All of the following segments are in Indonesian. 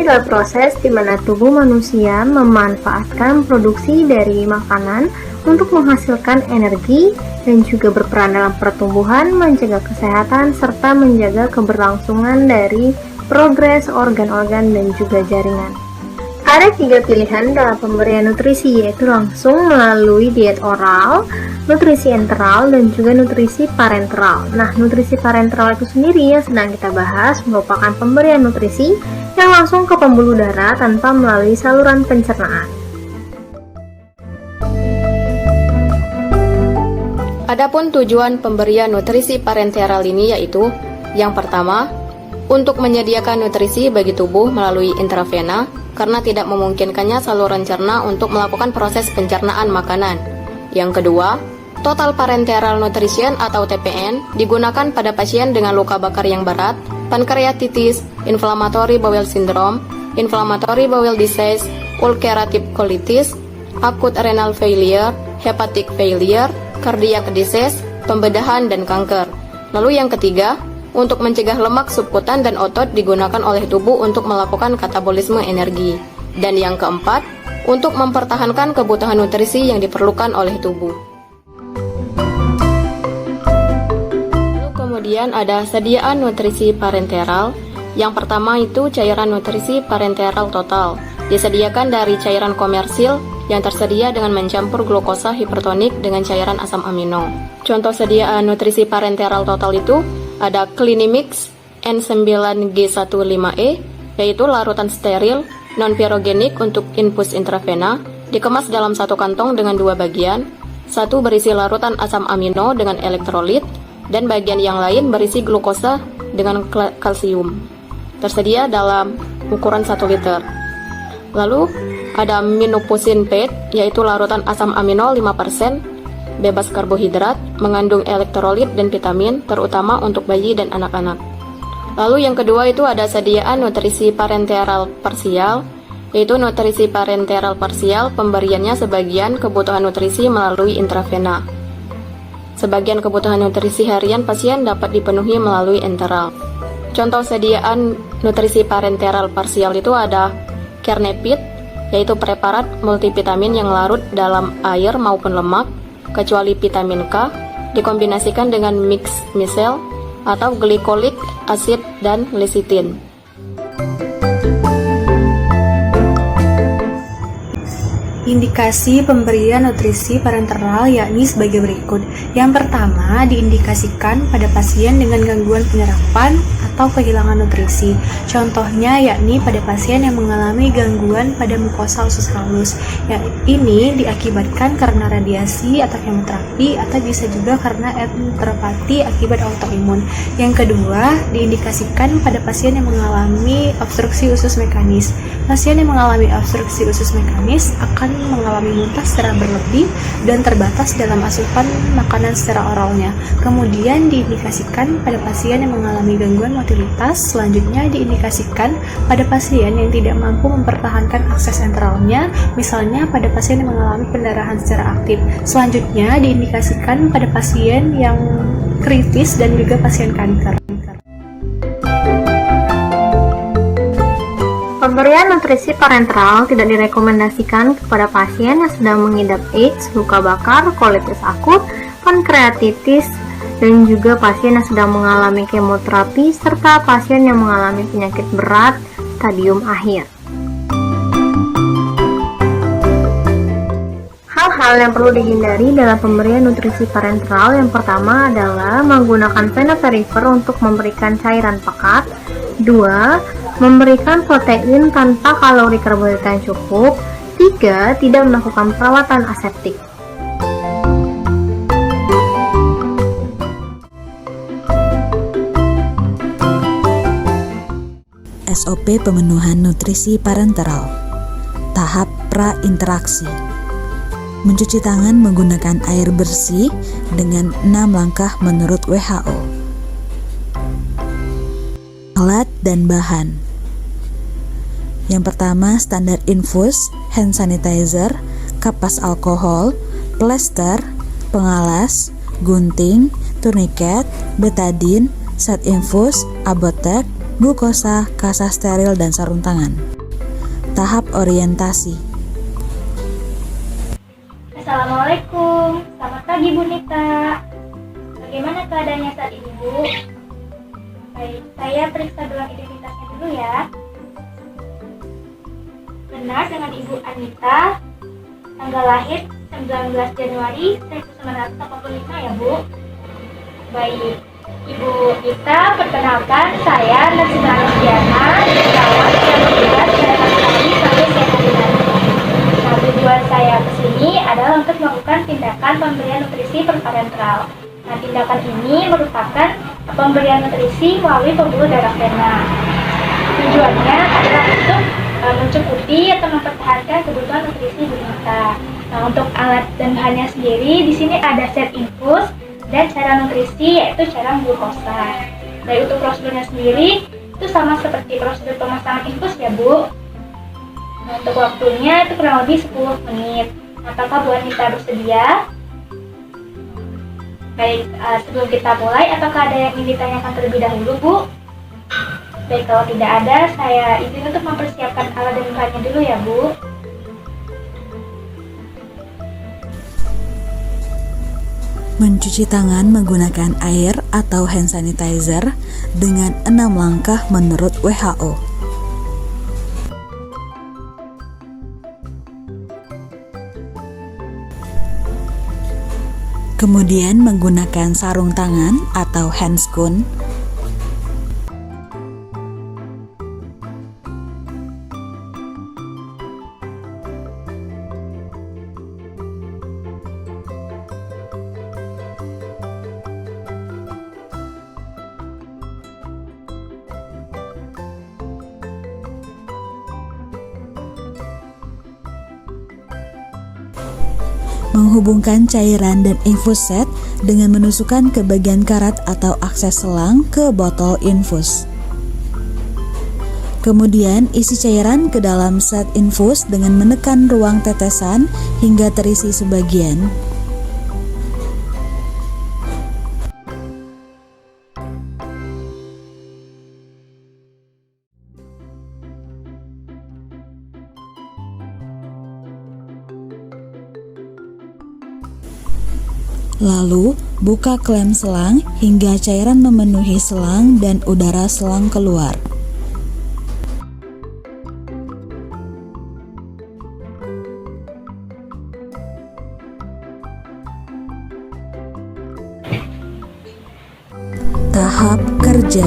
adalah proses di mana tubuh manusia memanfaatkan produksi dari makanan untuk menghasilkan energi dan juga berperan dalam pertumbuhan, mencegah kesehatan, serta menjaga keberlangsungan dari progres organ-organ dan juga jaringan. Ada 3 pilihan dalam pemberian nutrisi, yaitu langsung melalui diet oral, nutrisi enteral, dan juga nutrisi parenteral. Nah, nutrisi parenteral itu sendiri yang sedang kita bahas merupakan pemberian nutrisi yang langsung ke pembuluh darah tanpa melalui saluran pencernaan. Adapun tujuan pemberian nutrisi parenteral ini yaitu, yang pertama, untuk menyediakan nutrisi bagi tubuh melalui intravena karena tidak memungkinkannya saluran cerna untuk melakukan proses pencernaan makanan. Yang kedua, total parenteral nutrition atau TPN digunakan pada pasien dengan luka bakar yang berat, pankreatitis, inflammatory bowel syndrome, inflammatory bowel disease, ulcerative colitis, acute renal failure, hepatic failure, cardiac disease, pembedahan, dan kanker. Lalu yang ketiga, untuk mencegah lemak subkutan dan otot digunakan oleh tubuh untuk melakukan katabolisme energi. Dan yang keempat, untuk mempertahankan kebutuhan nutrisi yang diperlukan oleh tubuh. Lalu kemudian ada sediaan nutrisi parenteral. Yang pertama itu cairan nutrisi parenteral total. Disediakan dari cairan komersil yang tersedia dengan mencampur glukosa hipertonik dengan cairan asam amino. Contoh sediaan nutrisi parenteral total itu ada Clinimix N9G15E, yaitu larutan steril, non-pirogenik untuk infus intravena, dikemas dalam satu kantong dengan 2 bagian, satu berisi larutan asam amino dengan elektrolit, dan bagian yang lain berisi glukosa dengan kalsium. Tersedia dalam ukuran 1 liter. Lalu ada Minuposin PET, yaitu larutan asam amino 5%, bebas karbohidrat, mengandung elektrolit dan vitamin, terutama untuk bayi dan anak-anak. Lalu yang kedua itu ada sediaan nutrisi parenteral parsial, yaitu nutrisi parenteral parsial pemberiannya sebagian kebutuhan nutrisi melalui intravena. Sebagian kebutuhan nutrisi harian pasien dapat dipenuhi melalui enteral. Contoh sediaan nutrisi parenteral parsial itu ada Kernepit, yaitu preparat multivitamin yang larut dalam air maupun lemak, kecuali vitamin K, dikombinasikan dengan mix misel atau glycolic acid dan lecithin. Indikasi pemberian nutrisi parenteral yakni sebagai berikut. Yang pertama, diindikasikan pada pasien dengan gangguan penyerapan atau kehilangan nutrisi. Contohnya yakni pada pasien yang mengalami gangguan pada mukosa usus halus. Yang ini diakibatkan karena radiasi atau kemoterapi atau bisa juga karena enteropati akibat autoimun. Yang kedua, diindikasikan pada pasien yang mengalami obstruksi usus mekanis. Pasien yang mengalami obstruksi usus mekanis akan mengalami muntah secara berlebih dan terbatas dalam asupan makanan secara oralnya. Kemudian diindikasikan pada pasien yang mengalami gangguan motilitas. Selanjutnya diindikasikan pada pasien yang tidak mampu mempertahankan akses enteralnya, misalnya pada pasien yang mengalami pendarahan secara aktif. Selanjutnya diindikasikan pada pasien yang kritis dan juga pasien kanker. Pemberian nutrisi parenteral tidak direkomendasikan kepada pasien yang sedang mengidap AIDS, luka bakar, kolitis akut, pankreatitis, dan juga pasien yang sedang mengalami kemoterapi, serta pasien yang mengalami penyakit berat stadium akhir. Hal-hal yang perlu dihindari dalam pemberian nutrisi parenteral yang pertama adalah menggunakan vena perifer untuk memberikan cairan pekat. 2. Memberikan protein tanpa kalori karbohidrat yang cukup. 3. Tidak melakukan perawatan aseptik. SOP pemenuhan nutrisi parenteral. Tahap pra-interaksi. Mencuci tangan menggunakan air bersih dengan 6 langkah menurut WHO. Alat dan bahan. Yang pertama, standar infus, hand sanitizer, kapas alkohol, plester, pengalas, gunting, tourniquet, betadine, set infus, apotek, glukosa, kasa steril, dan sarung tangan. Tahap orientasi. Assalamualaikum, selamat pagi Bu Nita. Bagaimana keadaannya saat ini Bu? Baik, saya periksa gelang identitasnya dulu ya. Benar dengan Ibu Anita, tanggal lahir 19 Januari 1985 ya Bu. Baik, Ibu Anita, perkenalkan saya Nasibah Anasiana, perawat yang bertugas pada pagi hari sampai siang hari nanti. Nah, tujuan saya ke sini adalah untuk melakukan tindakan pemberian nutrisi perparenteral. Nah, tindakan ini merupakan pemberian nutrisi melalui pembuluh darah vena. Tujuannya adalah untuk mencukupi atau mempertahankan kebutuhan nutrisi Bu Nita. Nah, untuk alat dan bahannya sendiri, di sini ada set infus dan cara nutrisi, yaitu cara glukosa. Dan untuk prosedurnya sendiri, itu sama seperti prosedur pemasangan infus ya Bu. Nah, untuk waktunya itu kurang lebih 10 menit. Apakah Bu Anita bersedia? Baik, sebelum kita mulai, apakah ada yang ingin ditanyakan terlebih dahulu Bu? Baik, kalau tidak ada, saya izin untuk mempersiapkan alat dan bahannya dulu ya Bu. Mencuci tangan menggunakan air atau hand sanitizer dengan 6 langkah menurut WHO. Kemudian menggunakan sarung tangan atau handscoon. Menghubungkan cairan dan infus set dengan menusukkan ke bagian karat atau akses selang ke botol infus. Kemudian isi cairan ke dalam set infus dengan menekan ruang tetesan hingga terisi sebagian. Lalu, buka klem selang hingga cairan memenuhi selang dan udara selang keluar. Tahap kerja.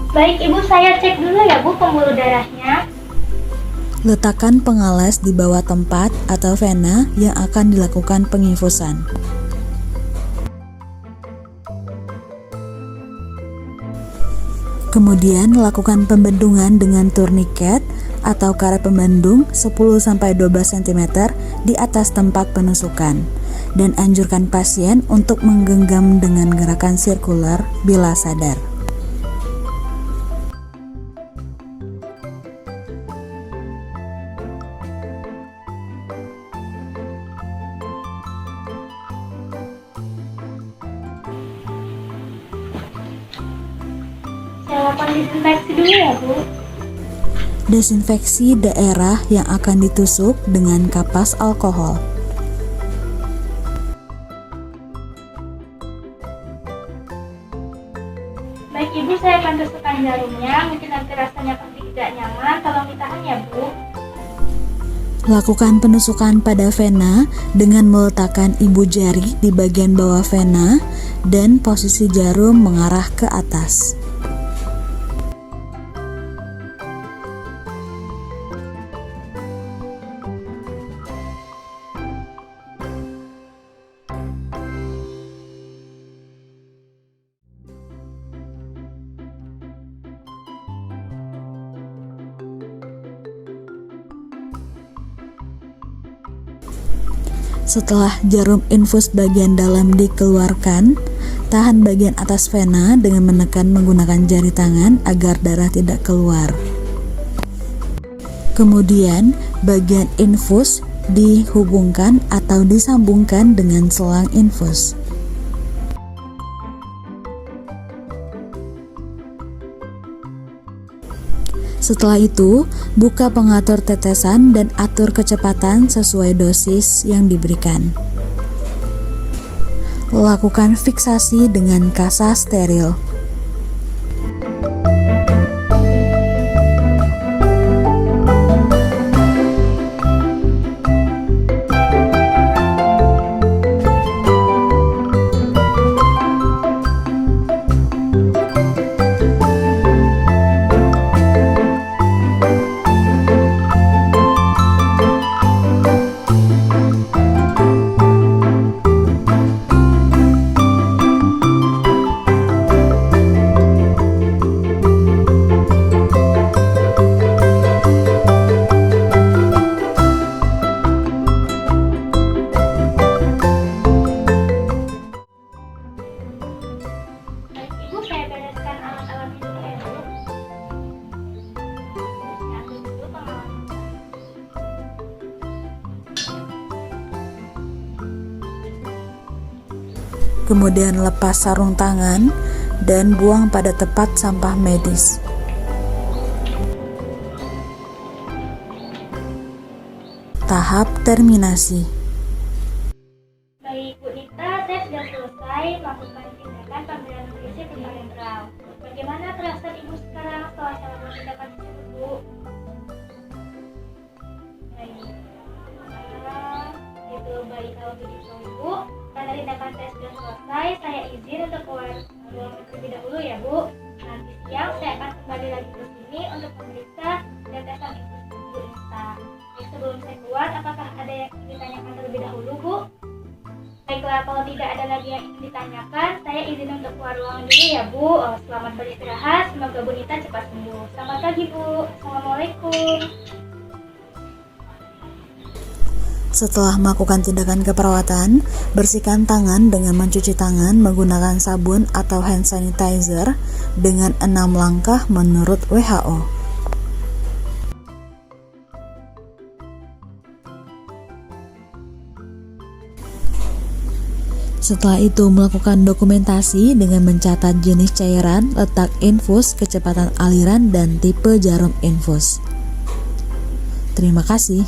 Baik Ibu, saya cek dulu ya Bu pembuluh darahnya. Letakkan pengalas di bawah tempat atau vena yang akan dilakukan penginfusan. Kemudian lakukan pembendungan dengan turniket atau karet pembendung 10-12 cm di atas tempat penusukan dan anjurkan pasien untuk menggenggam dengan gerakan sirkular bila sadar. Saya lakukan disinfeksi dulu ya Bu. Desinfeksi daerah yang akan ditusuk dengan kapas alkohol. Baik Ibu, saya akan tusukkan jarumnya. Mungkin nanti rasanya pasti tidak nyaman, tolong ditahan ya Bu. Lakukan penusukan pada vena dengan meletakkan ibu jari di bagian bawah vena dan posisi jarum mengarah ke atas. Setelah jarum infus bagian dalam dikeluarkan, tahan bagian atas vena dengan menekan menggunakan jari tangan agar darah tidak keluar. Kemudian, bagian infus dihubungkan atau disambungkan dengan selang infus. Setelah itu, buka pengatur tetesan dan atur kecepatan sesuai dosis yang diberikan. Lakukan fiksasi dengan kasa steril. Baik Ibu, saya bereskan alat-alat itu ya Bu. Saya ambil dulu pengalaman. Kemudian lepas sarung tangan dan buang pada tempat sampah medis. Tahap terminasi. Baik Bu Nita, tes sudah selesai melakukan tindakan pemberian nutrisi parenteral. Bagaimana perasaan Ibu sekarang setelah melakukan tindakan tersebut Bu? Baik. Itu baik kalau begitu Ibu. Karena tindakan tes sudah selesai, saya izin untuk keluar ruangan terlebih dahulu ya Bu. Nanti siang saya akan kembali lagi ke sini untuk memeriksa dan tesan Bu Nita. Baik, sebelum saya keluar, apakah ada yang ingin ditanyakan terlebih dahulu Bu? Baiklah, kalau tidak ada lagi yang ingin ditanyakan, saya izin untuk keluar ruangan dulu ya Bu. Selamat beristirahat, semoga Bu Nita cepat sembuh. Selamat pagi Bu. Assalamualaikum. Setelah melakukan tindakan keperawatan, bersihkan tangan dengan mencuci tangan menggunakan sabun atau hand sanitizer dengan 6 langkah menurut WHO. Setelah itu melakukan dokumentasi dengan mencatat jenis cairan, letak infus, kecepatan aliran, dan tipe jarum infus. Terima kasih.